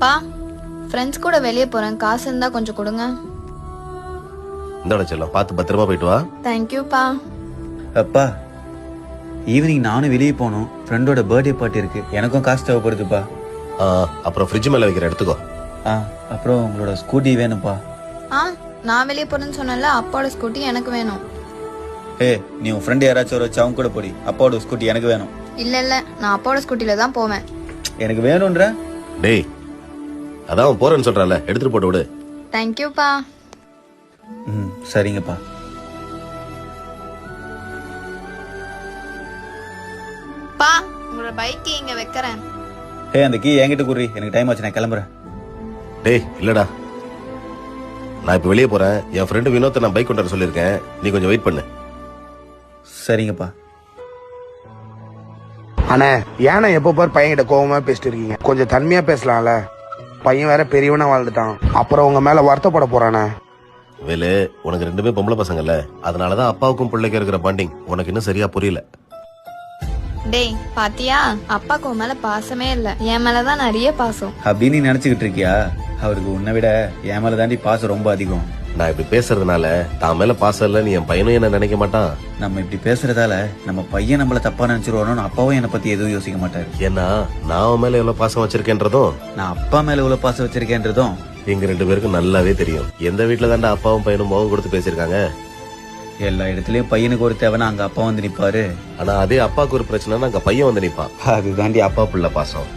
பா ஃப்ரெண்ட்ஸ் கூட வெளியே போறேன், காசு இருந்தா கொஞ்சம் கொடுங்க. இந்தோட செல்லம், பார்த்து பத்திரமா போயிட்டு வா. தேங்க்யூப்பா. அப்பா ஈவினிங் நானும் வெளியே போகணும். ஃப்ரெண்டோட பர்த்டே பார்ட்டி இருக்கு, எனக்கும் காசு தேவைப்படுதுப்பா. அப்புறம் ஃப்ரிட்ஜ் மேல வைக்கிற எடுத்துக்கோ. அப்புறம் உங்களோட ஸ்கூட்டி வேணும்ப்பா. நான் வெளியே போறேன்னு சொன்னல, அப்பாவோட ஸ்கூட்டி எனக்கு வேணும். நீ உன் ஃப்ரெண்ட் யாராச்சும் ஒரு வச்சு அவங்க கூட போடி. அப்பாவோட ஸ்கூட்டி எனக்கு வேணும். இல்ல நான் அப்பாவோட ஸ்கூட்டில தான் போவேன். எனக்கு வேணும்ன்ற. டேய், அதான் அவன் போறேன்னு சொல்றான்ல, எடுத்துட்டு போட்டு விடு. தேங்க்யூப்பா. சரிங்கப்பா. பா உங்களோட பைக் இங்க வைக்கிறேன். அந்த கீ என்கிட்ட குறி, எனக்கு டைம் ஆச்சு, நான் கிளம்புறேன். டேய் இல்லடா, நான் இப்ப வெளியே போறேன். என் ஃப்ரெண்டு வினோத்தை நான் பைக் கொண்டு வர சொல்லியிருக்கேன், நீ கொஞ்சம் வெயிட் பண்ணு. சரிங்கப்பா. அண்ணே, ஏன்னா எப்போ பார் பையன்கிட்ட கோவமா பேசிட்டு இருக்கீங்க? கொஞ்சம் தன்மையா பேசலாம்ல. பையன் வேற பெரியவனா வாழ்ந்துட்டான், அப்புறம் உங்க மேல வருத்தப்பட போறானே. வேலு, உனக்கு ரெண்டுமே பொம்பளை பசங்கல்ல, அதனாலதான் அப்பாவுக்கும் பிள்ளைக்கு இருக்கிற பாண்டிங் உனக்கு இன்னும் சரியா புரியல. டேய் பாத்தியா, அப்பாக்கு உன் மேல பாசமே இல்ல, என் மேலதான் நிறைய பாசம். அப்படின்னு நீ நினைச்சுக்கிட்டு இருக்கியா? அவருக்கு உன்னை விட என் மேல தாண்டி பாசம் ரொம்ப அதிகம். நான் இப்படி பேசுறதுனால தான் மேல பாசம் இல்ல நீ என் பையனும் என்ன நினைக்க மாட்டான். நம்ம இப்படி பேசுறதால நம்ம பையன் நம்மள தப்பா நினைச்சிருவானு அப்பாவும் என்னை பத்தி எதுவும் யோசிக்க மாட்டாரு. ஏன்னா நான் அவன் மேல எவ்வளவு பாசம் வச்சிருக்கேன்றதும், நான் அப்பா மேல எவ்வளவு பாசம் வச்சிருக்கேன்றதும் எங்க ரெண்டு பேருக்கும் நல்லாவே தெரியும். எந்த வீட்டுல தாண்டா அப்பாவும் பையனும் முகம் கொடுத்து பேசிருக்காங்க. எல்லா இடத்துலயும் பையனுக்கு ஒரு தேவைன்னா அங்க அப்பா வந்து நிப்பாரு. ஆனா அதே அப்பாவுக்கு ஒரு பிரச்சனைனா அங்க பையன் வந்து நிப்பான். அது தாண்டி அப்பா புள்ள பாசம்.